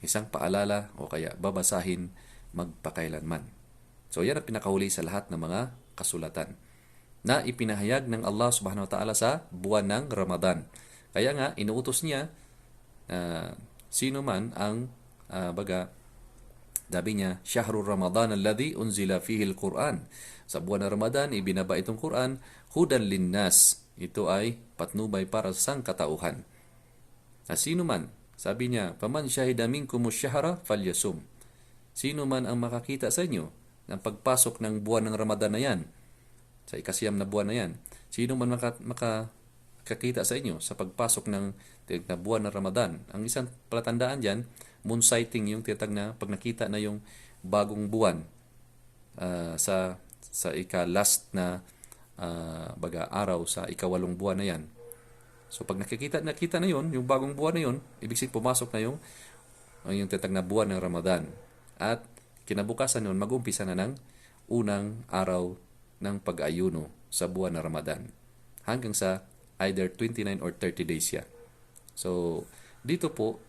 isang paalala o kaya babasahin magpakailanman. So, yan ang pinakahuli sa lahat ng mga kasulatan na ipinahayag ng Allah subhanahu wa ta'ala sa buwan ng Ramadan. Kaya nga, inuutos niya sino man ang sabi niya, Shahrul Ramadan alladhi unzila fihi al-Quran. Sa buwan ng Ramadan, ibinaba itong Quran, hudan linnas. Ito ay patnubay para sa sangkatauhan. Sino man, sabi niya, faman shahida minkum ash-shahra falyasum. Sino man ang makakita sa inyo ng pagpasok ng buwan ng Ramadan na yan, sa ikasiyam na buwan na yan. Sino man makakita sa inyo sa pagpasok ng na buwan ng Ramadan. Ang isang palatandaan dyan, moon sighting, yung tinatag na pag nakita na yung bagong buwan sa ika-last na araw sa ikawalong buwan na yan. So pag nakita na yon, yung bagong buwan na yon, ibig sabihin pumasok na yung tinatag na buwan ng Ramadan. At kinabukasan nun, mag-umpisa na ng unang araw ng pag-ayuno sa buwan ng Ramadan. Hanggang sa either 29 or 30 days siya. So, dito po,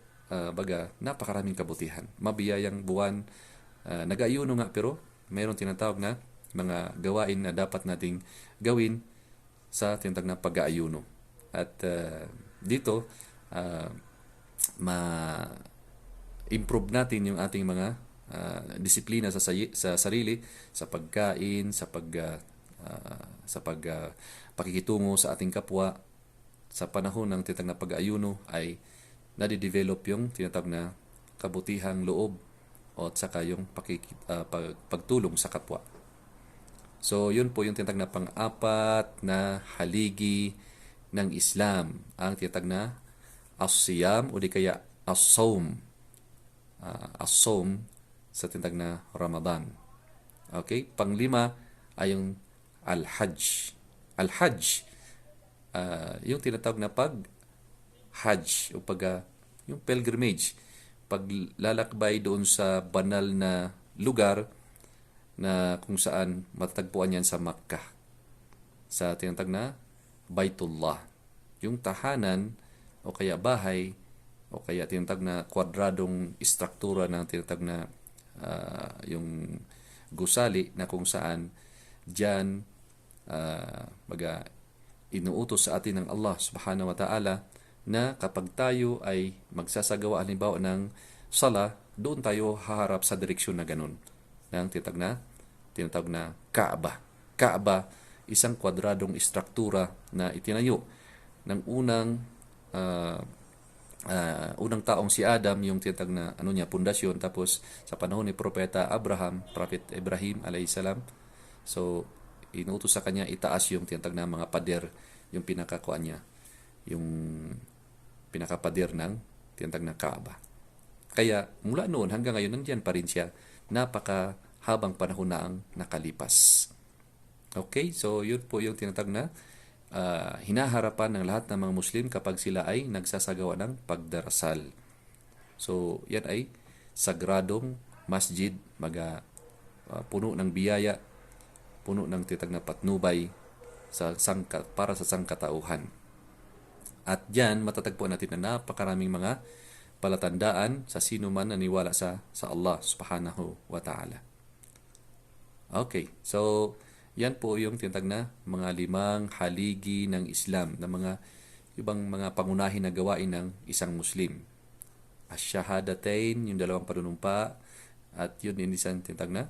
napakaraming kabutihan. Mabiyayang buwan, nag-ayuno nga pero mayroon tinatawag na mga gawain na dapat nating gawin sa tinatawag na pag-aayuno. At dito, ma-improve natin yung ating mga disiplina sa sarili, sa pagkain, sa pakikitungo sa ating kapwa. Sa panahon ng tinatawag na pag-ayuno ay nadidevelop yung tinatawag na kabutihang loob at saka yung pagtulong sa kapwa. So, yun po yung tinatawag na pang-apat na haligi ng Islam, ang tinatawag na as-siyam o di kaya as-sawm. As-sawm sa tinatawag na Ramadan. Okay? Panglima ay yung al-hajj. Al-hajj, yung tinatawag na pag-hajj o yung pilgrimage. Paglalakbay doon sa banal na lugar na kung saan matatagpuan yan sa Makkah. Sa tinatawag na Baitullah. Yung tahanan o kaya bahay o kaya tinatawag na kwadradong istruktura ng tinatawag na yung gusali na kung saan diyan inuutos sa atin ng Allah subhanahu wa ta'ala na kapag tayo ay magsasagawa halimbawa ng sala, doon tayo haharap sa direksyon na ganun ng tinatawag na Kaaba. Kaaba, isang kwadradong istruktura na itinayo ng unang taong si Adam, yung tinatawag na pundasyon. Tapos sa panahon ni Prophet Ibrahim alayhi salam, so inuutos sa kanya itaas yung tinatawag na mga pader, yung pinakakuan niya, yung pinakapader ng tinatawag na Kaaba. Kaya mula noon hanggang ngayon nandiyan pa rin siya, napakahabang panahon na ang nakalipas. Okay, so yun po yung tinatawag na hinaharapan ng lahat ng mga Muslim kapag sila ay nagsasagawa ng pagdarasal. So yan ay sagradong masjid, puno ng biyaya, puno ng tinatawag na patnubay para sa sangkatauhan. At diyan matatagpuan natin na napakaraming mga palatandaan sa sino man naniwala sa Allah subhanahu wa ta'ala. Okay, so yan po yung tinatawag na mga 5 haligi ng Islam, na mga ibang mga pangunahin na gawain ng isang Muslim. Ash-shahadatain, yung 2 panunumpa, at yun yung isang tinatawag na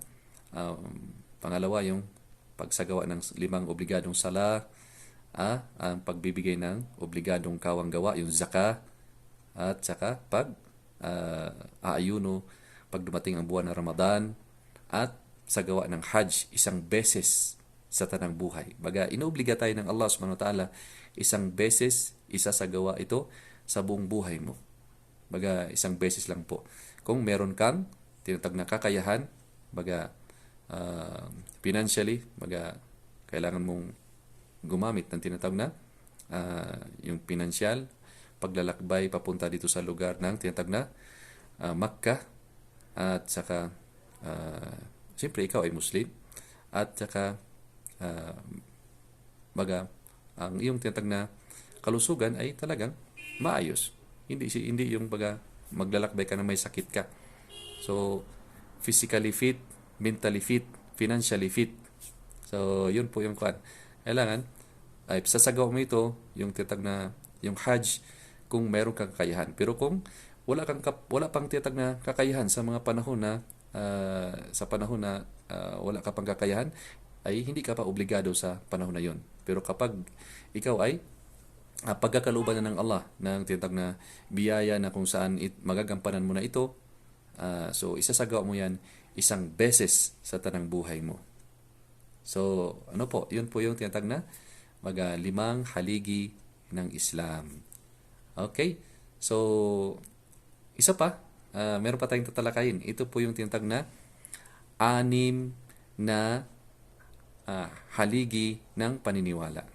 pangalawa, yung pagsagawa ng 5 obligadong sala, ang pagbibigay ng obligadong kawang gawa, yung zakah, at saka aayuno pag dumating ang buwan ng Ramadan, at sa gawa ng Hajj 1 beses sa tanang buhay. Inobliga tayo ng Allah subhanahu wa ta'ala 1 beses, isasagawa ito sa buong buhay mo. 1 beses lang po. Kung meron kang tinatawag na kakayahan, financially, kailangan mong gumamit ng tinatawag na yung financial, paglalakbay papunta dito sa lugar ng tinatawag na Makkah, at saka siyempre ikaw ay Muslim, at saka ang iyong tinatawag na kalusugan ay talagang maayos. Hindi yung maglalakbay ka na may sakit ka. So physically fit, mentally fit, financially fit. So yun po yung kailangan ay sasagawa mo ito, yung tinatawag na yung Hajj, kung meron kang kakayahan. Pero kung wala pang tinatawag na kakayahan sa mga panahon na wala ka pang kakayahan, ay hindi ka pa obligado sa panahon na yon. Pero kapag ikaw ay pagkakalooban na ng Allah ng tinatawag na biyaya na kung saan magagampanan mo na ito, so isasagawa mo yan isang beses sa tanang buhay mo. So, ano po, yun po yung tinatag na limang haligi ng Islam. Okay? So, isa pa, meron pa tayong tatalakayin. Ito po yung tinatag na anim na haligi ng paniniwala.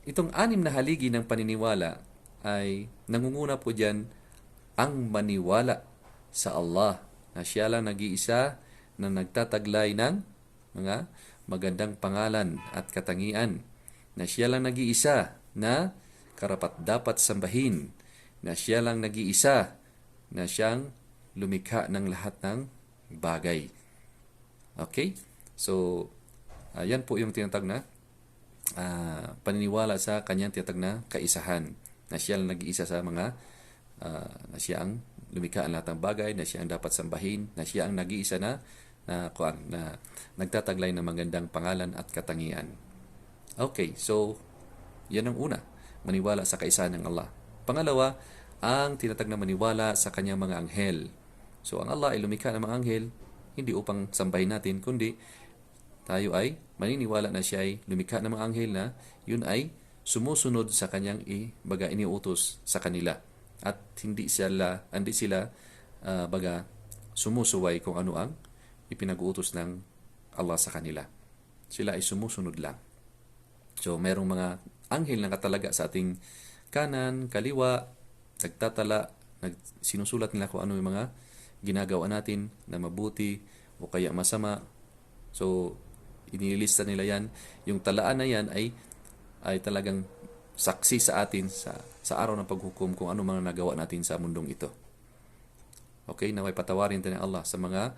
Itong anim na haligi ng paniniwala ay nangunguna po dyan ang maniwala sa Allah na siya lang nag-iisa na nagtataglay ng mga magandang pangalan at katangian, na siya lang nag-iisa na karapat-dapat sambahin, na siya lang nag-iisa na siyang lumikha ng lahat ng bagay. Okay? So, yan po yung tinatag na paniniwala sa kanyang tinatag na kaisahan, na siya lang nag-iisa sa mga na siya ang lumikha ang lahat ng bagay, na siya ang dapat sambahin, na siya ang nag-iisa na nagtataglay ng magandang pangalan at katangian. Okay, so yan ang una, maniwala sa kaisahan ng Allah. Pangalawa, ang tinatag na maniwala sa kanyang mga anghel. So ang Allah ay lumikha ng mga anghel, hindi upang sambahin natin, kundi tayo ay maniniwala na siya ay lumikha ng mga anghel na yun ay sumusunod sa kanyang iniutos sa kanila. At hindi sila sumusuway kung ano ang ipinag-uutos ng Allah sa kanila. Sila ay sumusunod lang. So, merong mga anghel na katalaga sa ating kanan, kaliwa, nagtatala, sinusulat nila kung ano yung mga ginagawa natin na mabuti o kaya masama. So, inilista nila yan. Yung talaan na yan ay talagang saksi sa atin sa araw ng paghukom kung ano mga nagawa natin sa mundong ito. Okay, naway patawarin tayo ng Allah sa mga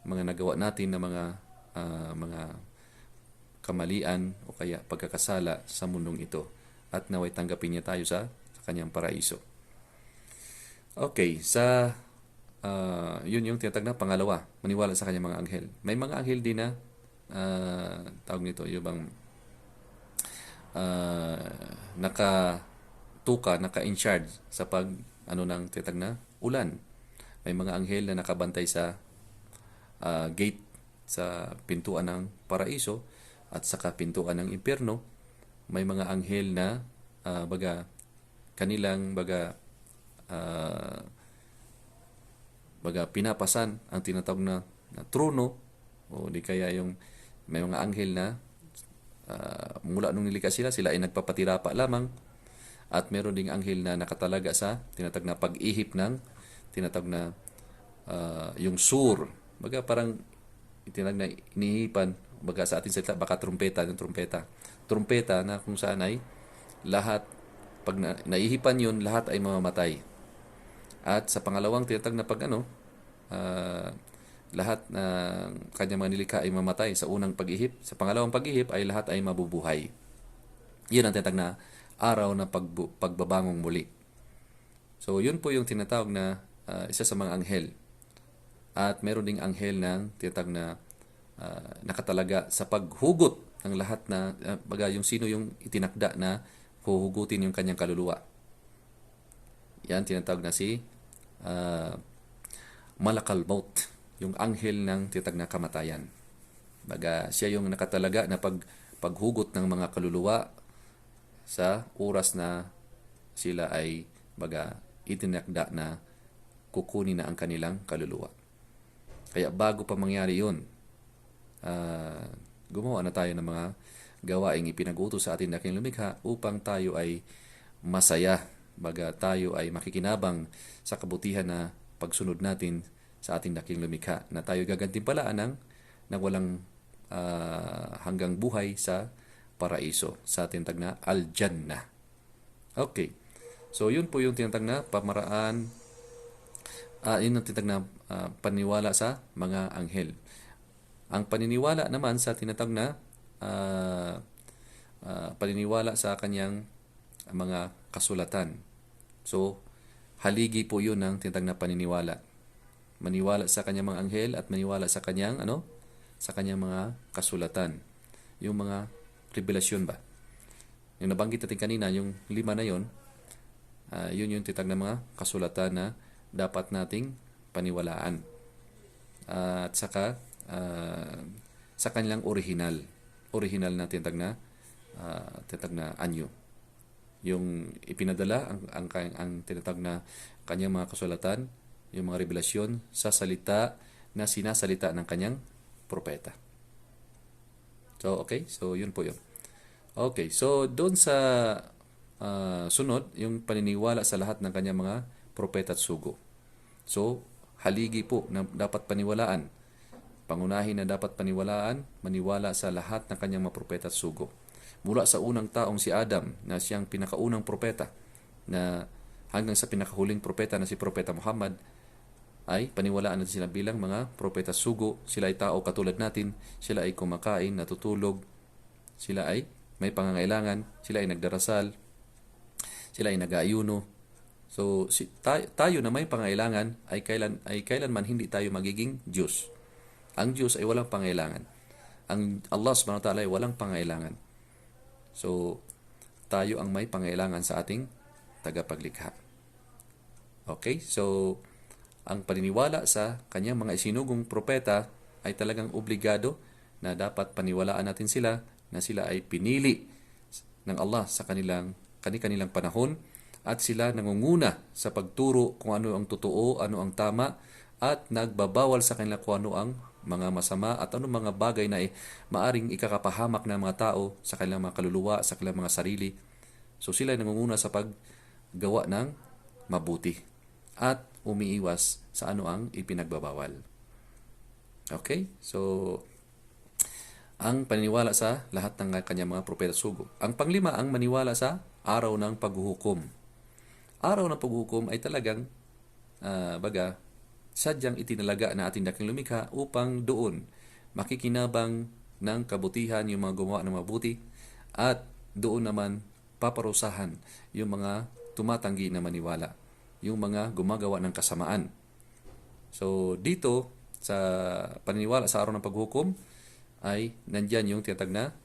nagawa natin na mga kamalian o kaya pagkakasala sa mundong ito, at naway tanggapin niya tayo sa kanyang paraiso. Okay, yun yung tinatag na pangalawa, maniwala sa kanyang mga anghel. May mga anghel din na tawag nito, yung bang naka-in charge sa ng tinatag na ulan. May mga anghel na nakabantay sa gate sa pintuan ng paraiso at saka pintuan ng impyerno. May mga anghel na kanilang pinapasan ang tinatawag na trono, o di kaya yung may mga anghel na mula nung nilikha sila ay nagpapatira pa lamang, at meron ding anghel na nakatalaga sa tinatawag na pag-ihip ng tinatawag na yung sur. Parang tinatawag na inihipan, sa atin salita baka trumpeta na kung saan ay lahat, pag naihipan yun, lahat ay mamamatay. At sa pangalawang tinatawag na lahat ng kanyang mga nilikha ay mamatay sa unang pag-ihip. Sa pangalawang pag-ihip ay lahat ay mabubuhay. Yun ang tinatawag na araw na pagbabangong muli. So yun po yung tinatawag na isa sa mga anghel. At meron ding anghel ng tinatawag na nakatalaga sa paghugot ng lahat na yung sino yung itinakda na huhugutin yung kanyang kaluluwa. Yan tinatawag na si Malakal Maut, yung anghel ng tinatawag na kamatayan. Siya yung nakatalaga na paghugot ng mga kaluluwa sa oras na sila ay itinakda na kukunin na ang kanilang kaluluwa. Kaya bago pa mangyari yun, gumawa na tayo ng mga gawaing ipinag-utos sa atin na lumikha upang tayo ay masaya, tayo ay makikinabang sa kabutihan na pagsunod natin sa ating dakilang lumikha, na tayo gagantimpalaan ng walang hanggang buhay sa paraiso, sa tinatag na Al-Jannah. Okay. So, yun po yung tinatag na pamaraan, yun ang tinatag na paniniwala sa mga anghel. Ang paniniwala naman sa tinatag na paniniwala sa kanyang mga kasulatan. So, haligi po yun ng tinatag na paniniwala. Maniwala sa kanyang mga anghel at maniwala sa kanyang sa kanyang mga kasulatan. Yung mga revelasyon ba. Yung nabanggit natin kanina, yung 5 na yun, yun yung tinatag na mga kasulatan na dapat nating paniwalaan. at saka sa kanilang original na tinatag na anyo. Yung ipinadala ang tinatag na kanyang mga kasulatan, yung mga revelasyon sa salita na sinasalita ng kanyang propeta. So, okay? So, yun po yun. Okay, so doon sa sunod, yung paniniwala sa lahat ng kanyang mga propeta at sugo. So, haligi po na dapat paniwalaan. Pangunahin na dapat paniwalaan, maniwala sa lahat ng kanyang mga propeta at sugo. Mula sa unang taong si Adam na siyang pinakaunang propeta na hanggang sa pinakahuling propeta na si Propeta Muhammad, ay paniwalaan natin sila bilang mga propeta at sugo. Sila ay tao katulad natin, sila ay kumakain, natutulog, sila ay may pangangailangan, sila ay nagdarasal, sila ay nag-aayuno. So tayo na may pangailangan ay kailanman hindi tayo magiging Diyos. Ang Diyos ay walang pangailangan. Ang Allah Subhanahu wa Ta'ala ay walang pangailangan. So tayo ang may pangailangan sa ating tagapaglikha. Okay? So ang paniniwala sa kanyang mga isinugong propeta ay talagang obligado na dapat paniwalaan natin sila na sila ay pinili ng Allah sa kanilang panahon at sila nangunguna sa pagturo kung ano ang totoo, ano ang tama at nagbabawal sa kanila kung ano ang mga masama at ano mga bagay na maaring ikakapahamak ng mga tao sa kanilang mga kaluluwa, sa kanilang mga sarili. So sila ay nangunguna sa paggawa ng mabuti at umiiwas sa ano ang ipinagbabawal. Okay? So ang paniniwala sa lahat ng kanyang mga propeta at sugo. Ang panglima, ang maniwala sa araw ng paghuhukom. Araw ng paghuhukom ay talagang sadyang itinalaga na ating dakilang lumikha upang doon makikinabang ng kabutihan yung mga gumawa ng mabuti at doon naman paparusahan yung mga tumatanggi na maniwala, yung mga gumagawa ng kasamaan. So dito sa paniniwala sa araw ng paghukom ay nandyan yung tinatag na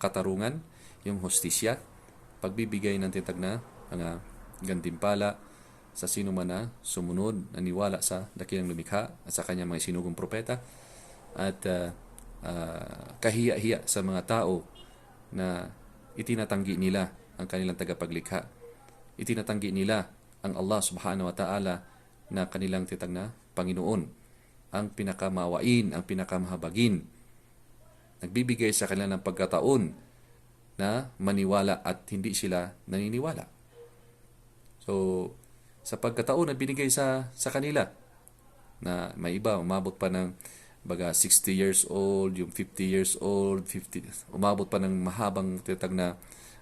katarungan, yung hostisya, pagbibigay ng tinatag na mga gantimpala sa sino man na sumunod, naniwala sa dakilang lumikha at sa kanyang mga sinugong propeta at kahiya-hiya sa mga tao na itinatanggi nila ang kanilang tagapaglikha. Itinatanggi nila ang Allah Subhanahu wa Ta'ala na kanilang tinatag na Panginoon, ang pinakamaawain, ang pinakamahabagin. Nagbibigay sa kanila ng pagkataon na maniwala at hindi sila naniniwala. So, sa pagkataon na binigay sa kanila, na may iba, umabot pa ng 60 years old, yung 50 years old, umabot pa ng mahabang tinatag na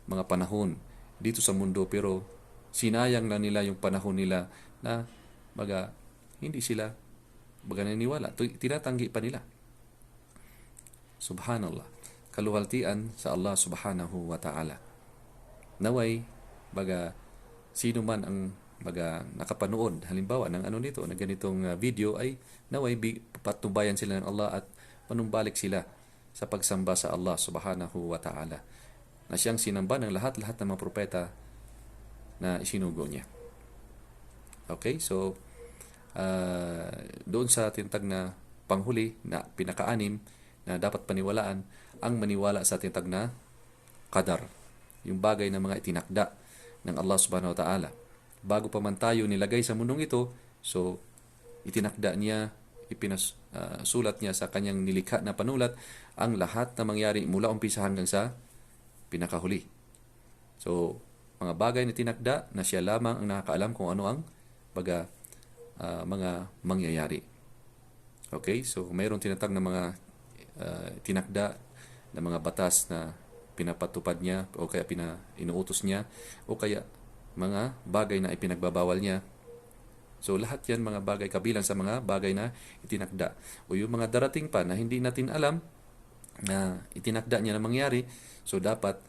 mga panahon dito sa mundo, pero sinayang lang nila yung panahon nila na hindi sila naniniwala. Tinatanggi pa nila. Subhanallah. Kaluhaltian sa Allah Subhanahu wa Ta'ala. Naway, sino man ang nakapanood, halimbawa ng nito, na ganitong video, ay naway patubayan sila ng Allah at panumbalik sila sa pagsamba sa Allah Subhanahu wa Ta'ala na siyang sinamba ng lahat-lahat ng mga propeta na isinugo niya. Okay, so doon sa tinatag na panghuli na pinakaanim na dapat paniwalaan, ang maniwala sa tinatag na qadar, yung bagay na mga itinakda ng Allah Subhanahu wa Ta'ala. Bago pa man tayo nilagay sa mundong ito, so itinakda niya, ipinasulat niya sa kanyang nilikha na panulat ang lahat na mangyari mula umpisa hanggang sa pinakahuli. So, mga bagay na tinakda na siya lamang ang nakakaalam kung ano ang mga mangyayari. Okay? So, mayroon tinatag na mga tinakda na mga batas na pinapatupad niya o kaya inuutos niya o kaya mga bagay na ipinagbabawal niya. So lahat yan mga bagay kabilang sa mga bagay na itinakda. O yung mga darating pa na hindi natin alam na itinakda niya na mangyari, so dapat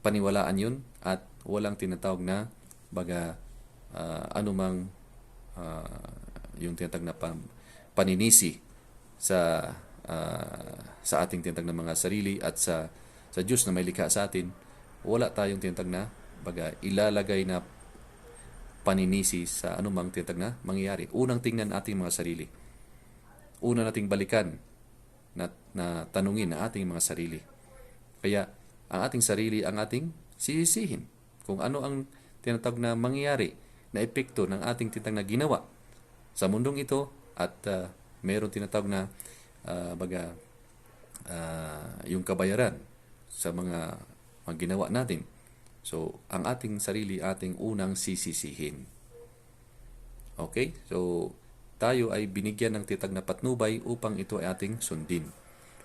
paniwalaan yun at walang tinatawag na anumang yung tinatag na paninisi sa ating tinatag na mga sarili at sa Diyos na may likha sa atin. Wala tayong tinatag na ilalagay na paninisi sa anumang tinatag na mangyayari. Unang tingnan ating mga sarili. una nating balikan na tanungin ang ating mga sarili. Kaya ang ating sarili ang ating sisisihin kung ano ang tinatawag na mangyayari na epekto ng ating tintang na ginawa sa mundong ito at mayroon tinatawag na yung kabayaran sa mga ginawa natin. So, ang ating sarili ating unang sisisihin. Okay? So, tayo ay binigyan ng tinatag na patnubay upang ito ay ating sundin.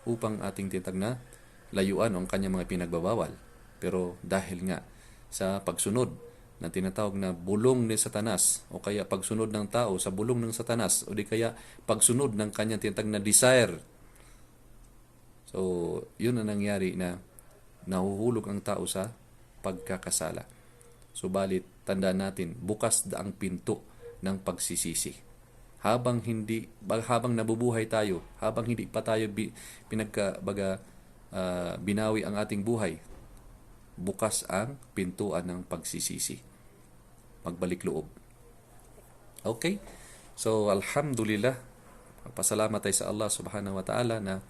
Upang ating tinatag na layuan ang kanyang mga pinagbabawal. Pero dahil nga sa pagsunod na tinatawag na bulong ni Satanas o kaya pagsunod ng tao sa bulong ng Satanas o di kaya pagsunod ng kanyang tinatag na desire. So, yun ang nangyari na nahuhulog ang tao sa pagkakasala. Subalit, tandaan natin, bukas ang pinto ng pagsisisi. Habang nabubuhay tayo, habang hindi pa tayo binawi ang ating buhay, bukas ang pintuan ng pagsisisi. Magbalik loob. Okay? So, alhamdulillah, pasalamat tayo sa Allah subhanahu wa ta'ala na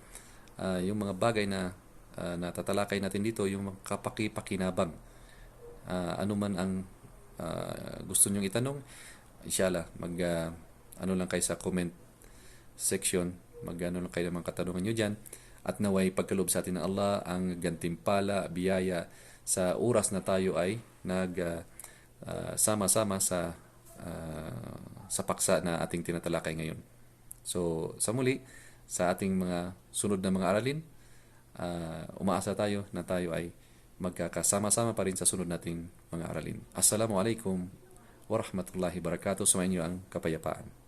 yung mga bagay na natatalakay natin dito, yung kapakipakinabang. Ano man ang gusto nyong itanong, inshallah, ano lang kayo sa comment section, ano lang kayo ng mga katanungan nyo dyan, at naway pagkaloob sa atin ng Allah ang gantimpala, biyaya sa oras na tayo ay sama-sama sa paksa na ating tinatalakay ngayon. So, sa muli, sa ating mga sunod na mga aralin, umaasa tayo na tayo ay magkakasama-sama pa rin sa sunod nating mga aralin. Assalamualaikum warahmatullahi wabarakatuh. Sa inyo ang kapayapaan.